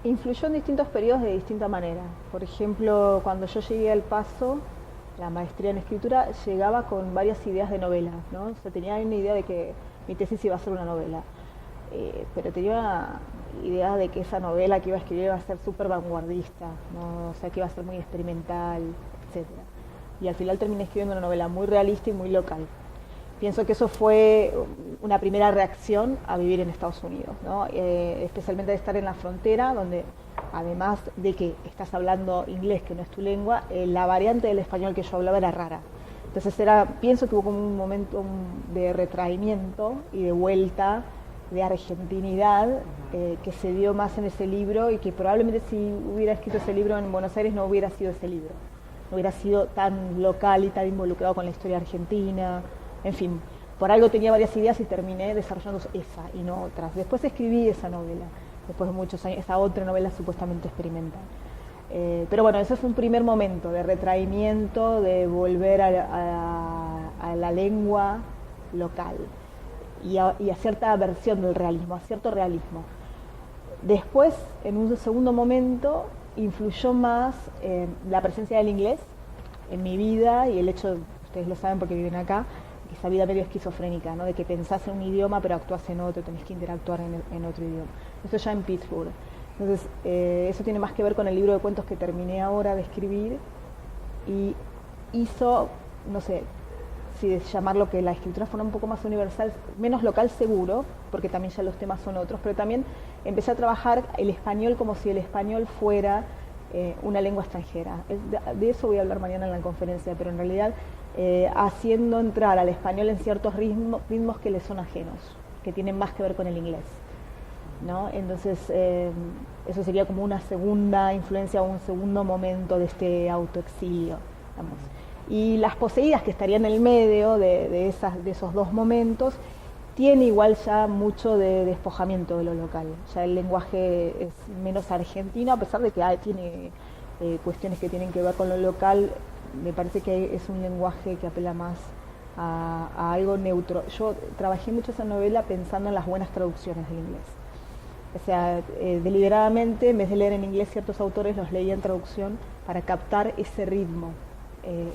Influyó en distintos periodos de distinta manera. Por ejemplo, cuando yo llegué al Paso, la maestría en escritura, llegaba con varias ideas de novelas, ¿no? O sea, tenía una idea de que mi tesis iba a ser una novela, pero tenía idea de que esa novela que iba a escribir iba a ser súper vanguardista, ¿no? O sea, que iba a ser muy experimental, etcétera. Y al final terminé escribiendo una novela muy realista y muy local. Pienso que eso fue una primera reacción a vivir en Estados Unidos, ¿no? Especialmente de estar en la frontera, donde además de que estás hablando inglés, que no es tu lengua, la variante del español que yo hablaba era rara. Entonces pienso que hubo como un momento de retraimiento y de vuelta, de argentinidad, que se dio más en ese libro y que probablemente si hubiera escrito ese libro en Buenos Aires no hubiera sido ese libro. No hubiera sido tan local y tan involucrado con la historia argentina. En fin, por algo tenía varias ideas y terminé desarrollando esa y no otras. Después escribí esa novela, después de muchos años, esa otra novela supuestamente experimental. Pero bueno, ese fue un primer momento de retraimiento, de volver a la lengua local y a cierta versión del realismo, a cierto realismo. Después, en un segundo momento, influyó más la presencia del inglés en mi vida y el hecho, ustedes lo saben porque viven acá, esa vida medio esquizofrénica, ¿no? De que pensás en un idioma pero actuás en otro, tenés que interactuar en otro idioma. Eso ya en Pittsburgh. Entonces, eso tiene más que ver con el libro de cuentos que terminé ahora de escribir y hizo, no sé, si llamarlo que la escritura fuera un poco más universal, menos local seguro, porque también ya los temas son otros, pero también empecé a trabajar el español como si el español fuera una lengua extranjera. De eso voy a hablar mañana en la conferencia, pero en realidad haciendo entrar al español en ciertos ritmos que le son ajenos, que tienen más que ver con el inglés, ¿no? Entonces, eso sería como una segunda influencia o un segundo momento de este autoexilio, digamos. Y Las Poseídas, que estarían en el medio de esos dos momentos, tiene igual ya mucho de despojamiento de lo local. Ya el lenguaje es menos argentino, a pesar de que tiene cuestiones que tienen que ver con lo local. Me parece que es un lenguaje que apela más a algo neutro. Yo trabajé mucho esa novela pensando en las buenas traducciones del inglés. O sea, deliberadamente, en vez de leer en inglés ciertos autores, los leía en traducción para captar ese ritmo.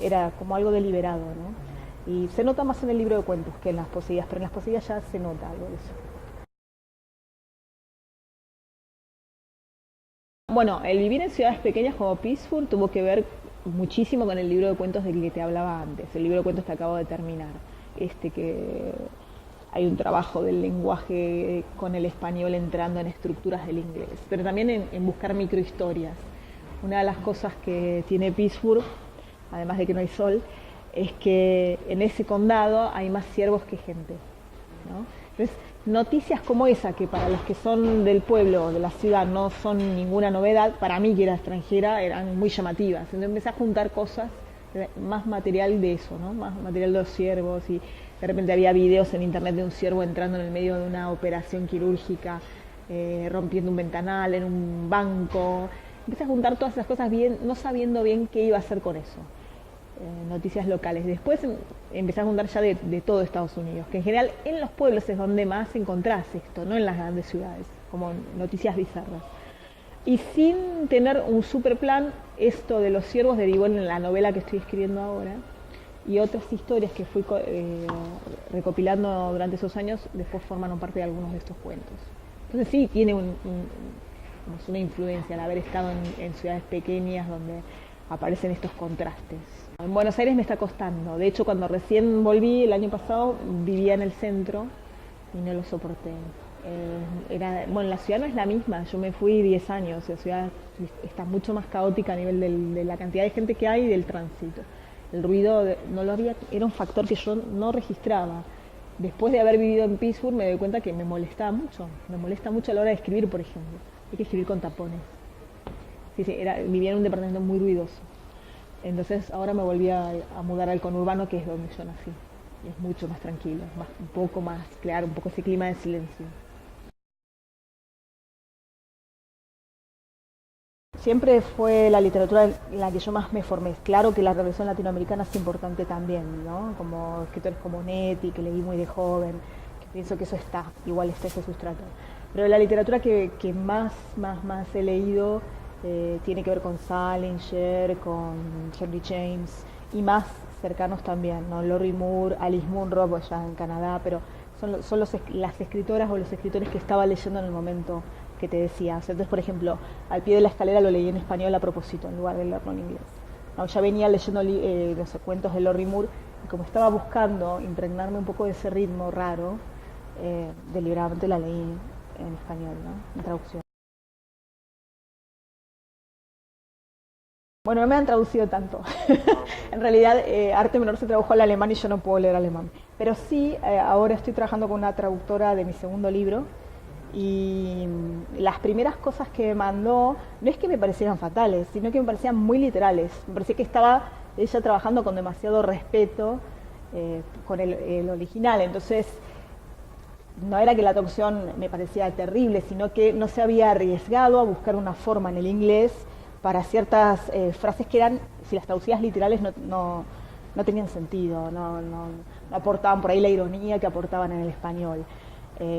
Era como algo deliberado, ¿no? Y se nota más en el libro de cuentos que en Las Poseídas, pero en Las Poseídas ya se nota algo de eso. Bueno, el vivir en ciudades pequeñas como Pittsburgh tuvo que ver muchísimo con el libro de cuentos del que te hablaba antes, el libro de cuentos que acabo de terminar. Que hay un trabajo del lenguaje con el español entrando en estructuras del inglés, pero también en buscar microhistorias. Una de las cosas que tiene Pittsburgh, además de que no hay sol, es que en ese condado hay más ciervos que gente, ¿no? Entonces, noticias como esa, que para los que son del pueblo o de la ciudad no son ninguna novedad, para mí que era extranjera, eran muy llamativas. Entonces empecé a juntar cosas, más material de eso, ¿no? Más material de los ciervos, y de repente había videos en internet de un ciervo entrando en el medio de una operación quirúrgica, rompiendo un ventanal en un banco. Empecé a juntar todas esas cosas bien, no sabiendo bien qué iba a hacer con eso. Noticias locales. Después empecé a juntar ya de todo Estados Unidos, que en general en los pueblos es donde más encontrás esto, no en las grandes ciudades, como noticias bizarras. Y sin tener un super plan, esto de los ciervos derivó en la novela que estoy escribiendo ahora, y otras historias que fui recopilando durante esos años, después formaron parte de algunos de estos cuentos. Entonces sí, tiene una influencia al haber estado en ciudades pequeñas donde aparecen estos contrastes. En Buenos Aires me está costando. De hecho, cuando recién volví el año pasado, vivía en el centro y no lo soporté. La ciudad no es la misma. Yo me fui 10 años. La ciudad está mucho más caótica a nivel de la cantidad de gente que hay y del tránsito. El ruido era un factor que yo no registraba. Después de haber vivido en Pittsburgh me doy cuenta que me molestaba mucho. Me molesta mucho a la hora de escribir, por ejemplo. Hay que escribir con tapones. Sí, vivía en un departamento muy ruidoso. Entonces ahora me volví a mudar al conurbano, que es donde yo nací. Y es mucho más tranquilo, un poco más claro, un poco ese clima de silencio. Siempre fue la literatura en la que yo más me formé. Claro que la revolución latinoamericana es importante también, ¿no? Como escritores como Netti, que leí muy de joven, que Pienso que eso está, igual está ese sustrato. Pero la literatura que más he leído tiene que ver con Salinger, con Henry James y más cercanos también, ¿no? Laurie Moore, Alice Munro, pues ya en Canadá, pero son las escritoras o los escritores que estaba leyendo en el momento que te decía. O sea, entonces, por ejemplo, Al pie de la escalera lo leí en español a propósito, en lugar de leerlo en inglés. No, ya venía leyendo los cuentos de Laurie Moore y como estaba buscando impregnarme un poco de ese ritmo raro, deliberadamente la leí en español, ¿no? En traducción. Bueno, no me han traducido tanto. En realidad, Arte Menor se tradujo al alemán y yo no puedo leer alemán. Pero sí, ahora estoy trabajando con una traductora de mi segundo libro y las primeras cosas que me mandó no es que me parecieran fatales, sino que me parecían muy literales. Me parecía que estaba ella trabajando con demasiado respeto con el original. Entonces, no era que la traducción me parecía terrible, sino que no se había arriesgado a buscar una forma en el inglés para ciertas frases que eran, si las traducías literales, no tenían sentido, no aportaban por ahí la ironía que aportaban en el español.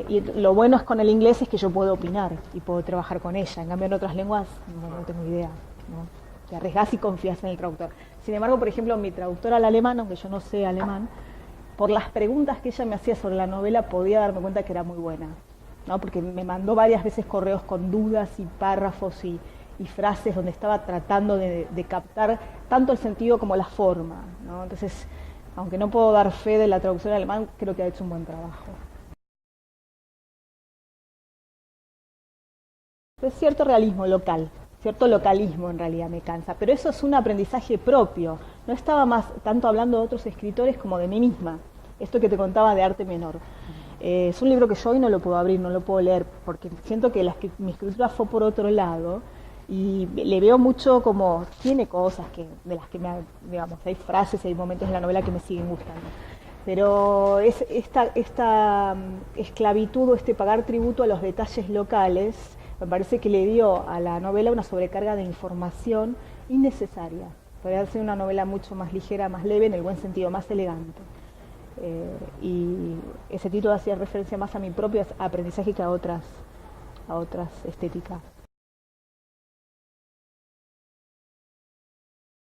Y lo bueno es con el inglés es que yo puedo opinar y puedo trabajar con ella. En cambio, en otras lenguas no tengo idea, ¿no? Te arriesgas y confías en el traductor. Sin embargo, por ejemplo, mi traductora al alemán, aunque yo no sé alemán, por las preguntas que ella me hacía sobre la novela podía darme cuenta que era muy buena, ¿no? Porque me mandó varias veces correos con dudas y párrafos y frases donde estaba tratando de captar tanto el sentido como la forma, ¿no? Entonces, aunque no puedo dar fe de la traducción al alemán, creo que ha hecho un buen trabajo. Es cierto realismo local, cierto localismo en realidad me cansa, pero eso es un aprendizaje propio. No estaba más tanto hablando de otros escritores como de mí misma. Esto que te contaba de Arte Menor. Es un libro que yo hoy no lo puedo abrir, no lo puedo leer, porque siento que mi escritura fue por otro lado y le veo mucho como, tiene cosas de las que digamos, hay frases, hay momentos en la novela que me siguen gustando. Pero es esta esclavitud o este pagar tributo a los detalles locales, me parece que le dio a la novela una sobrecarga de información innecesaria. Podría ser una novela mucho más ligera, más leve, en el buen sentido, más elegante. Y ese título hacía referencia más a mi propio aprendizaje que a otras estéticas.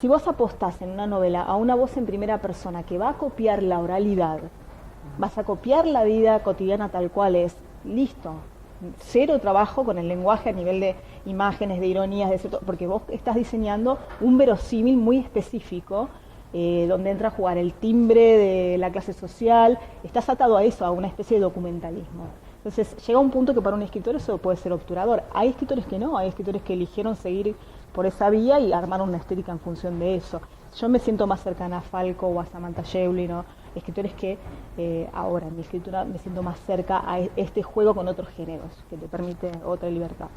Si vos apostás en una novela a una voz en primera persona que va a copiar la oralidad, vas a copiar la vida cotidiana tal cual es, listo. Cero trabajo con el lenguaje a nivel de imágenes, de ironías, porque vos estás diseñando un verosímil muy específico, donde entra a jugar el timbre de la clase social, estás atado a eso, a una especie de documentalismo. Entonces llega un punto que para un escritor eso puede ser obturador. Hay escritores que no, hay escritores que eligieron seguir por esa vía y armaron una estética en función de eso. Yo me siento más cercana a Falco o a Samantha Schweblin, ¿no? Escritores que ahora en mi escritura me siento más cerca a este juego con otros géneros, que te permite otra libertad.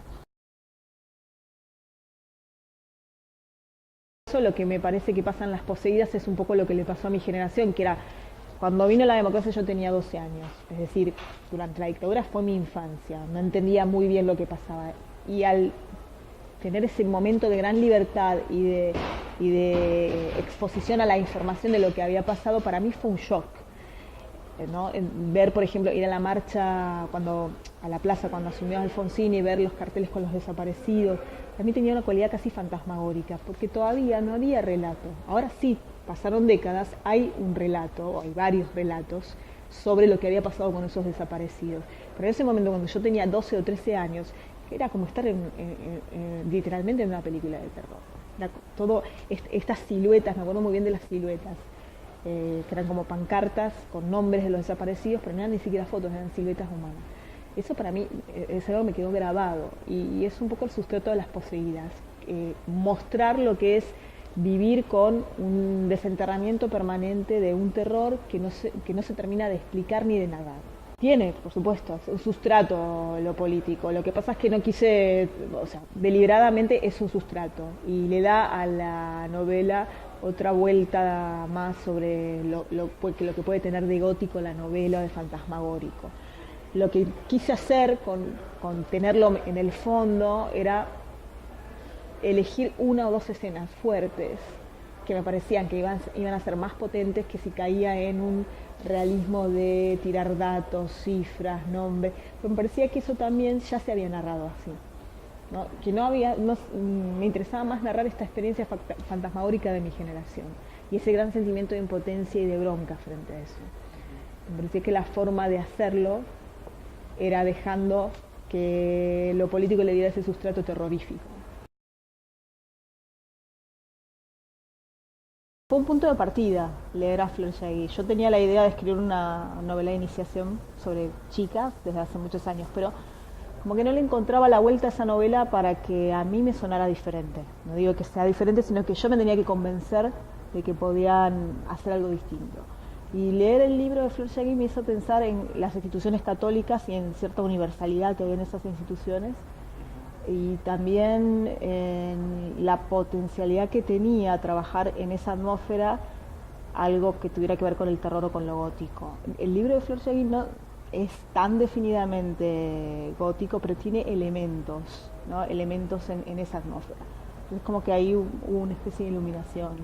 Eso lo que me parece que pasa en Las Poseídas es un poco lo que le pasó a mi generación, que era cuando vino la democracia yo tenía 12 años, es decir, durante la dictadura fue mi infancia, no entendía muy bien lo que pasaba. Y al tener ese momento de gran libertad y de exposición a la información de lo que había pasado, para mí fue un shock, ¿no? Ver, por ejemplo, ir a la marcha, a la plaza cuando asumió Alfonsín y ver los carteles con los desaparecidos, para mí tenía una cualidad casi fantasmagórica, porque todavía no había relato. Ahora sí, pasaron décadas, hay un relato, o hay varios relatos, sobre lo que había pasado con esos desaparecidos. Pero en ese momento, cuando yo tenía 12 o 13 años, era como estar literalmente en una película de terror. Era todo estas siluetas, me acuerdo muy bien de las siluetas, que eran como pancartas con nombres de los desaparecidos, pero no eran ni siquiera fotos, eran siluetas humanas. Eso para mí es algo que me quedó grabado y es un poco el sustrato de Las Poseídas, mostrar lo que es vivir con un desenterramiento permanente de un terror que no se termina de explicar ni de narrar. Tiene, por supuesto, un sustrato lo político. Lo que pasa es que no quise, o sea, deliberadamente es un sustrato y le da a la novela otra vuelta más sobre lo que puede tener de gótico la novela, de fantasmagórico. Lo que quise hacer con tenerlo en el fondo era elegir una o dos escenas fuertes que me parecían que iban a ser más potentes que si caía en un realismo de tirar datos, cifras, nombres. Pero me parecía que eso también ya se había narrado así. ¿No? Que no había, no, me interesaba más narrar esta experiencia fantasmagórica de mi generación y ese gran sentimiento de impotencia y de bronca frente a eso. Me parecía que la forma de hacerlo era dejando que lo político le diera ese sustrato terrorífico. Fue un punto de partida leer a Flor Yagui. Yo tenía la idea de escribir una novela de iniciación sobre chicas desde hace muchos años, pero como que no le encontraba la vuelta a esa novela para que a mí me sonara diferente. No digo que sea diferente, sino que yo me tenía que convencer de que podían hacer algo distinto. Y leer el libro de Flor Yagui me hizo pensar en las instituciones católicas y en cierta universalidad que había en esas instituciones, y también en la potencialidad que tenía trabajar en esa atmósfera algo que tuviera que ver con el terror o con lo gótico. El libro de Flor Yagui no es tan definidamente gótico, pero tiene elementos, ¿no? Elementos en esa atmósfera. Es como que ahí hubo una especie de iluminación.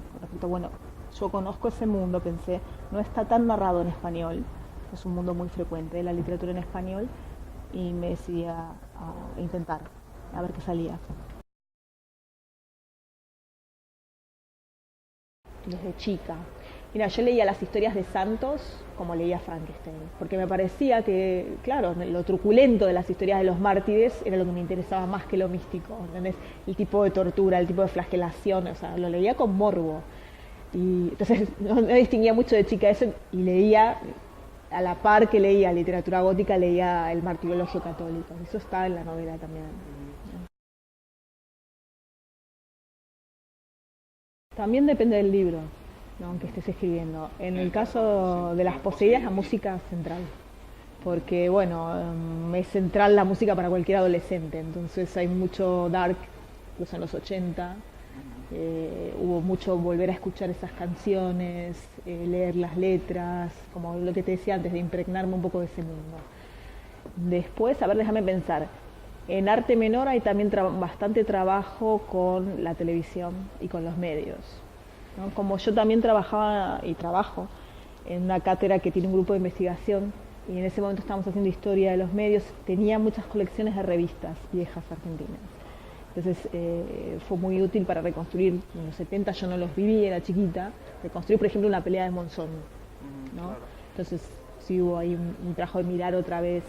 Bueno, yo conozco ese mundo, pensé, no está tan narrado en español, es un mundo muy frecuente de la literatura en español, y me decidí a intentar, a ver qué salía. Desde chica. Mira, yo leía las historias de santos como leía Frankenstein, porque me parecía que, claro, lo truculento de las historias de los mártires era lo que me interesaba más que lo místico, ¿entendés? El tipo de tortura, el tipo de flagelación, o sea, lo leía con morbo. Y entonces no distinguía mucho de chica eso, y leía, a la par que leía literatura gótica, leía el martirologio católico. Eso está en la novela también. También depende del libro, ¿no?, que estés escribiendo. En el caso de las poseídas, la música es central, porque bueno, es central la música para cualquier adolescente, entonces hay mucho dark, incluso en los 80, hubo mucho volver a escuchar esas canciones, leer las letras, como lo que te decía antes, de impregnarme un poco de ese mundo. Después, a ver, déjame pensar. En arte menor hay también bastante trabajo con la televisión y con los medios, ¿no? Como yo también trabajaba y trabajo en una cátedra que tiene un grupo de investigación, y en ese momento estábamos haciendo historia de los medios, tenía muchas colecciones de revistas viejas argentinas. Entonces fue muy útil para reconstruir, en los 70 yo no los viví, era chiquita, reconstruir por ejemplo una pelea de Monzón, ¿no? Entonces sí hubo ahí un trabajo de mirar otra vez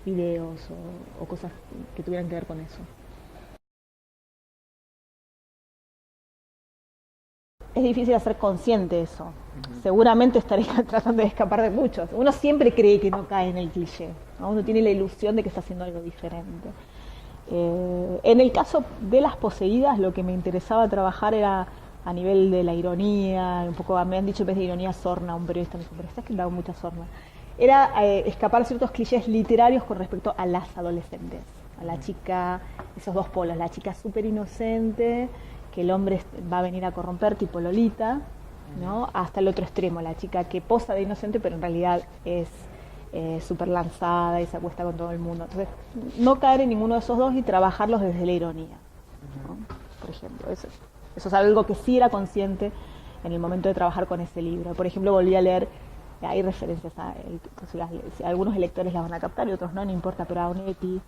videos o cosas que tuvieran que ver con eso. Es difícil hacer consciente eso. Seguramente estaría tratando de escapar de muchos. Uno siempre cree que no cae en el cliché, ¿no? Uno tiene la ilusión de que está haciendo algo diferente. En el caso de las poseídas, lo que me interesaba trabajar era a nivel de la ironía, un poco, me han dicho en vez de ironía sorna, un periodista me dijo, pero estás que dado mucha sorna. Era escapar ciertos clichés literarios con respecto a las adolescentes, a la chica, esos dos polos, la chica súper inocente, que el hombre va a venir a corromper, tipo Lolita, ¿no? Hasta el otro extremo, la chica que posa de inocente, pero en realidad es súper lanzada y se acuesta con todo el mundo. Entonces, no caer en ninguno de esos dos y trabajarlos desde la ironía, ¿no? Por ejemplo, eso es algo que sí era consciente en el momento de trabajar con ese libro. Por ejemplo, volví a leer, hay referencias a algunos lectores las van a captar y otros no importa, pero a Onetti,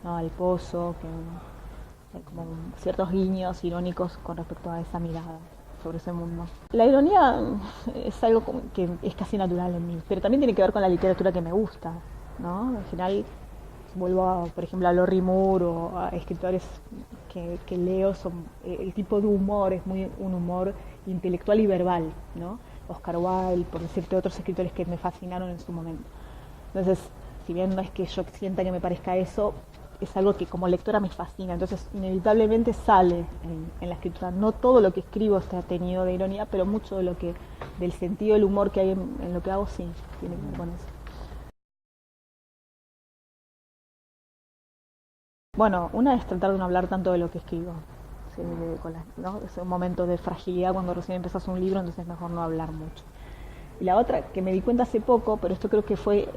¿no?, al Pozo, que hay como ciertos guiños irónicos con respecto a esa mirada sobre ese mundo. La ironía es algo que es casi natural en mí, pero también tiene que ver con la literatura que me gusta, ¿no? En general, vuelvo por ejemplo, a Lorry Moore o a escritores que leo, el tipo de humor es muy un humor intelectual y verbal, ¿no? Oscar Wilde, por decirte, otros escritores que me fascinaron en su momento. Entonces, si bien no es que yo sienta que me parezca eso, es algo que como lectora me fascina, entonces inevitablemente sale en la escritura. No todo lo que escribo está teñido de ironía, pero mucho del sentido del humor que hay en lo que hago, sí, tiene que ver con eso. Bueno, una es tratar de no hablar tanto de lo que escribo, sí, ¿no? Es un momento de fragilidad cuando recién empezás un libro, entonces es mejor no hablar mucho. Y la otra, que me di cuenta hace poco, pero esto creo que fue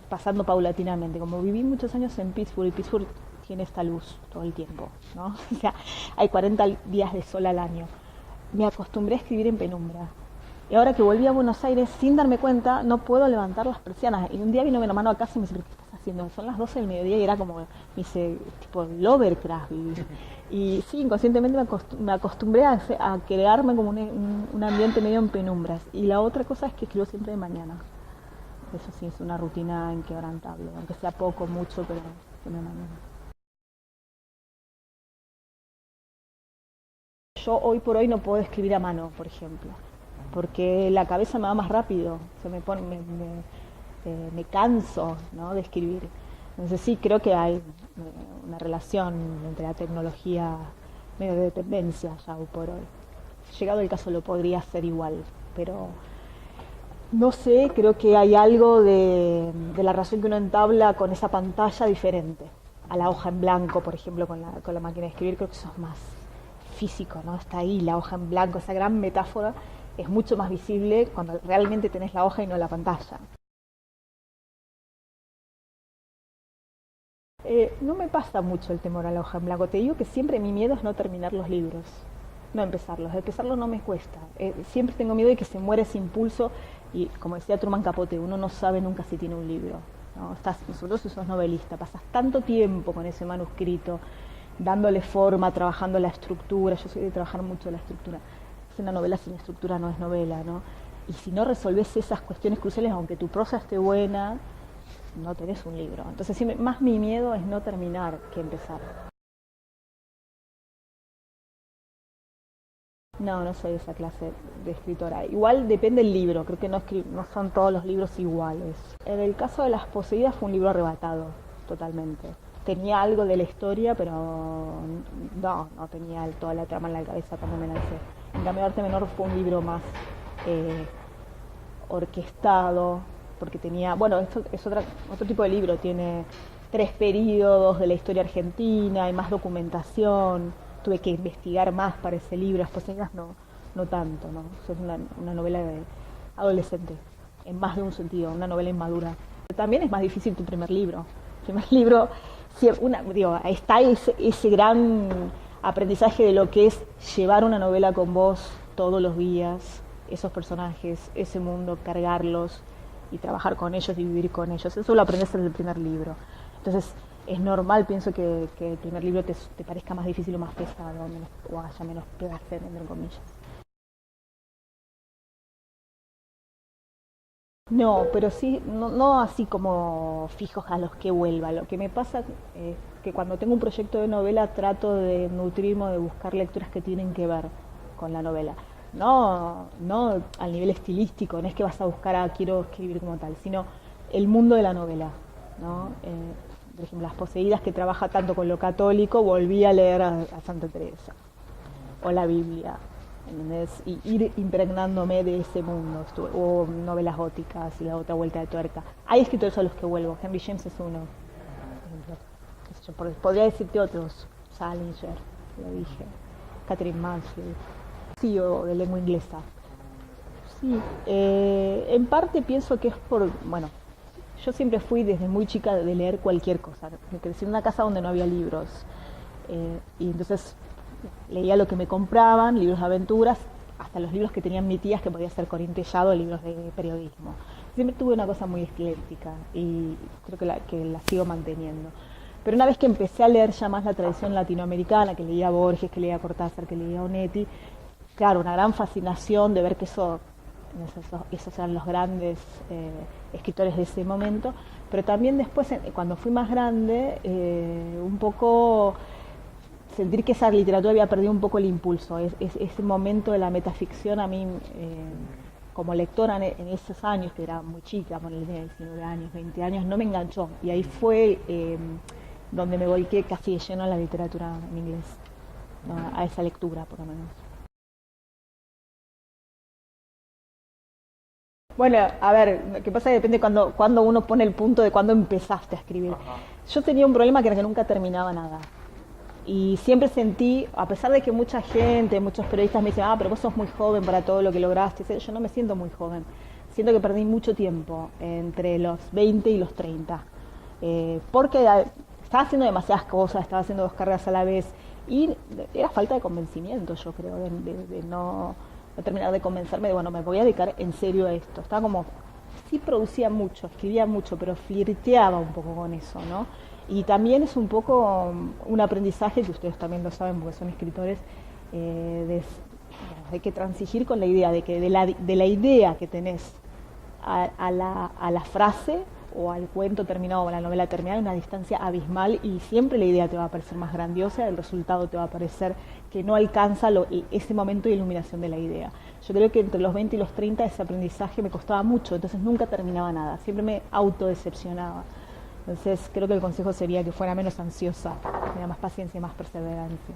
pasando paulatinamente, como viví muchos años en Pittsburgh, y Pittsburgh tiene esta luz todo el tiempo, ¿no? O sea, hay 40 días de sol al año. me acostumbré a escribir en penumbra. Y ahora que volví a Buenos Aires, sin darme cuenta, no puedo levantar las persianas. Y un día vino mi hermano a casa y me dice, ¿qué estás haciendo? Son las 12 del mediodía y era como, me dice, tipo, Lovecraft. Y sí, inconscientemente me acostumbré a crearme como un ambiente medio en penumbras. Y la otra cosa es que escribo siempre de mañana. Eso sí, es una rutina inquebrantable, aunque sea poco, mucho, pero de mañana. Yo hoy por hoy no puedo escribir a mano, por ejemplo, porque la cabeza me va más rápido, se me pone, me canso, ¿no?, de escribir. Entonces sí creo que hay una relación entre la tecnología, medio de dependencia ya hoy por hoy. Llegado el caso lo podría hacer igual, pero no sé, creo que hay algo de la relación que uno entabla con esa pantalla diferente. A la hoja en blanco, por ejemplo, con la máquina de escribir, creo que eso es más físico, ¿no? Está ahí la hoja en blanco, esa gran metáfora es mucho más visible cuando realmente tenés la hoja y no la pantalla. No me pasa mucho el temor a la hoja en blanco. Te digo que siempre mi miedo es no terminar los libros, no empezarlos. Empezarlos no me cuesta. Siempre tengo miedo de que se muera ese impulso y, como decía Truman Capote, uno no sabe nunca si tiene un libro, ¿no? Sobre todo si sos novelista, pasas tanto tiempo con ese manuscrito, dándole forma, trabajando la estructura. Yo soy de trabajar mucho la estructura. Es una novela sin estructura, no es novela, ¿no? Y si no resolves esas cuestiones cruciales, aunque tu prosa esté buena, no tenés un libro. Entonces, sí, más mi miedo es no terminar que empezar. No, no soy esa clase de escritora. Igual depende del libro, creo que no son todos los libros iguales. En el caso de Las Poseídas fue un libro arrebatado, totalmente. Tenía algo de la historia, pero no tenía toda la trama en la cabeza cuando me lancé. En cambio, Arte Menor fue un libro más eh, orquestado, porque tenía, bueno, esto es otro tipo de libro, tiene 3 períodos de la historia argentina, hay más documentación, tuve que investigar más para ese libro, Las Poseñas no tanto, ¿no? Es una novela de adolescente, en más de un sentido, una novela inmadura. También es más difícil tu primer libro. El primer libro, digo, está ese gran aprendizaje de lo que es llevar una novela con vos todos los días, esos personajes, ese mundo, cargarlos y trabajar con ellos y vivir con ellos. Eso lo aprendes en el primer libro. Entonces, es normal, pienso, que el primer libro te parezca más difícil o más pesado, o haya menos placer, entre comillas. No, pero sí, no así como fijos a los que vuelva. Lo que me pasa es que cuando tengo un proyecto de novela trato de nutrirme, de buscar lecturas que tienen que ver con la novela. No al nivel estilístico, no es que vas a buscar quiero escribir como tal, sino el mundo de la novela, ¿no? Por ejemplo, Las Poseídas, que trabaja tanto con lo católico, volví a leer a Santa Teresa o la Biblia, ¿entendés? Y ir impregnándome de ese mundo. O novelas góticas y La Otra Vuelta de Tuerca. Hay escritores a los que vuelvo. Henry James es uno, por ejemplo. Qué sé yo, podría decirte otros. Salinger, lo dije. Catherine Mansfield. Sí, o de lengua inglesa. Sí, en parte pienso que es bueno, yo siempre fui desde muy chica de leer cualquier cosa. Me crecí en una casa donde no había libros. Y entonces leía lo que me compraban, libros de aventuras, hasta los libros que tenían mi tías, que podía ser Corín Tellado, libros de periodismo. Siempre tuve una cosa muy ecléctica y creo que la sigo manteniendo. Pero una vez que empecé a leer ya más la tradición latinoamericana, que leía Borges, que leía Cortázar, que leía Onetti, claro, una gran fascinación de ver que esos eran los grandes escritores de ese momento, pero también después, cuando fui más grande, un poco sentir que esa literatura había perdido un poco el impulso. Ese momento de la metaficción a mí, como lectora en esos años, que era muy chica, por el 19 años, 20 años, no me enganchó. Y ahí fue donde me volqué casi de lleno a la literatura en inglés, ¿no? A esa lectura, por lo menos. Bueno, a ver, lo que pasa es que depende cuando uno pone el punto de cuando empezaste a escribir. Yo tenía un problema que era que nunca terminaba nada. Y siempre sentí, a pesar de que mucha gente, muchos periodistas me dicen, pero vos sos muy joven para todo lo que lograste, yo no me siento muy joven. Siento que perdí mucho tiempo entre los 20 y los 30. Porque estaba haciendo demasiadas cosas, estaba haciendo 2 carreras a la vez Y era falta de convencimiento, yo creo, de no terminar de convencerme de, bueno, me voy a dedicar en serio a esto. Estaba como, sí producía mucho, escribía mucho, pero flirteaba un poco con eso, ¿no? Y también es un poco un aprendizaje, que ustedes también lo saben porque son escritores, de que transigir con la idea, de que de la idea que tenés a la frase o al cuento terminado o a la novela terminada hay una distancia abismal y siempre la idea te va a parecer más grandiosa, el resultado te va a parecer que no alcanza ese momento de iluminación de la idea. Yo creo que entre los 20 y los 30 ese aprendizaje me costaba mucho, entonces nunca terminaba nada, siempre me autodecepcionaba. Entonces creo que el consejo sería que fuera menos ansiosa, que tenga más paciencia y más perseverancia.